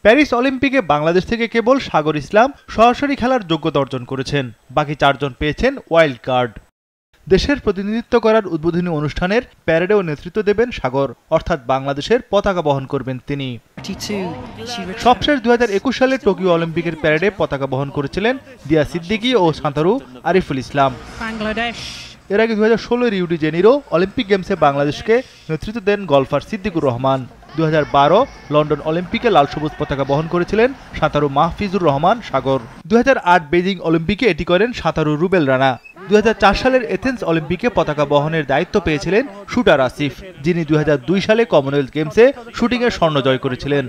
Paris অলিম্পিকে বাংলাদেশ থেকে কেবল সাগর ইসলাম সরাসরি খেলার যোগ্যতা অর্জন করেছেন। বাকি 4 জন পেয়েছেন ওয়াইল্ড কার্ড। দেশের প্রতিনিধিত্ব করার উদ্বোধনী অনুষ্ঠানের প্যারেডেও নেতৃত্ব দেবেন সাগর, অর্থাৎ বাংলাদেশের পতাকা বহন করবেন তিনি। সবশেষ 2021 সালে টোকিও অলিম্পিকের প্যারেডে পতাকা বহন করেছিলেন দিয়া সিদ্দিকী ও সাঁতারু আরিফুল ইসলাম। এর আগে 2016 রিও ডি জেনিরো অলিম্পিক গেমসে বাংলাদেশকে নেতৃত্ব দেন গলফার সিদ্দিকুর রহমান। 2012 লন্ডন অলিম্পিকে লাল সবুজ পতাকা বহন করেছিলেন সাঁতারু মাহফিজুর রহমান সাগর। 2008 বেজিং অলিম্পিকে এটি করেন সাঁতারু রুবেল রানা। 2004 সালের এথেন্স অলিম্পিকে পতাকা বহনের দায়িত্ব পেয়েছিলেন শুটার আসিফ, যিনি 2002 সালে কমনওয়েলথ গেমসে শুটিংয়ে স্বর্ণ জয় করেছিলেন।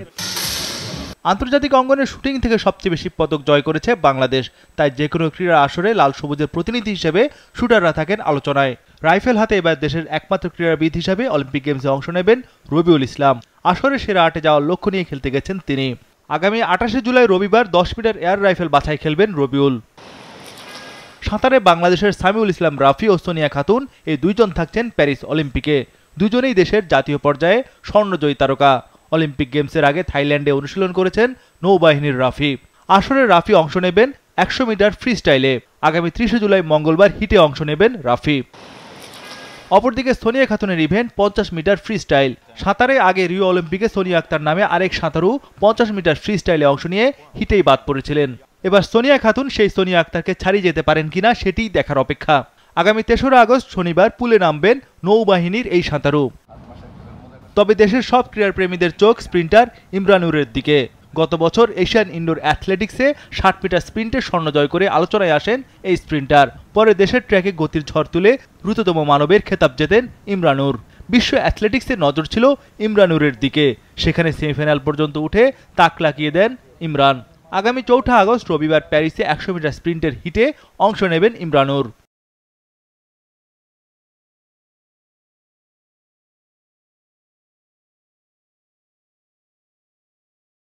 আন্তর্জাতিক অঙ্গনে শুটিং থেকে সবচেয়ে বেশি পদক জয় করেছে বাংলাদেশ, তাই যে কোনো ক্রীড়া আসরে লাল সবুজের প্রতিনিধি হিসেবে শুটাররা থাকেন আলোচনায়। রাইফেল হাতে এবার দেশের একমাত্র ক্রীড়াবিদ হিসেবে অলিম্পিক গেমসে অংশ নেবেন রবিউল ইসলাম। আসরে সেরা 8-এ যাওয়ার লক্ষ্য নিয়ে খেলতে গেছেন তিনি। আগামী 28 জুলাই রবিবার 10 মিটার এয়ার রাইফেল বাছাই খেলবেন রবিউল। সাঁতারে বাংলাদেশের সামিউল ইসলাম রাফি ও সোনিয়া খাতুন এই 2 জন থাকছেন প্যারিস অলিম্পিকে। দুজনেই দেশের জাতীয় পর্যায়ে স্বর্ণজয়ী তারকা। অলিম্পিক গেমসের আগে থাইল্যান্ডে অনুশীলন করেছেন নৌবাহিনীর রাফি। আসরে রাফি অংশ নেবেন 100 মিটার ফ্রি স্টাইলে। আগামী 30 জুলাই মঙ্গলবার হিটে অংশ নেবেন রাফি। অপরদিকে সোনিয়া খাতুনের ইভেন্ট 50 মিটার ফ্রি স্টাইল। সাঁতারে আগে রিও অলিম্পিকে সোনিয়া আক্তার নামে আরেক সাঁতারু 50 মিটার ফ্রি স্টাইলে অংশ নিয়ে হিটেই বাদ পড়েছিলেন। এবার সোনিয়া খাতুন সেই সোনিয়া আক্তারকে ছাড়িয়ে যেতে পারেন কিনা সেটিই দেখার অপেক্ষা। আগামী 3রা আগস্ট শনিবার পুলে নামবেন নৌবাহিনীর এই সাঁতারু। তবে দেশের সব ক্রীড়াপ্রেমীদের চোখ স্প্রিন্টার ইমরানুরের দিকে। গত বছর এশিয়ান ইনডোর অ্যাথলেটিক্সে 60 মিটার স্প্রিন্টে স্বর্ণ জয় করে আলোচনায় আসেন এই স্প্রিন্টার। পরে দেশের ট্র্যাকে গতির ঝড় তুলে দ্রুততম মানবের খেতাব জেতেন ইমরানুর। বিশ্ব অ্যাথলেটিক্সের নজর ছিল ইমরানুরের দিকে। সেখানে সেমিফাইনাল পর্যন্ত উঠে তাক লাগিয়ে দেন ইমরান। আগামী 4 আগস্ট রবিবার প্যারিসে 100 মিটার স্প্রিন্টের হিটে অংশ নেবেন ইমরানুর।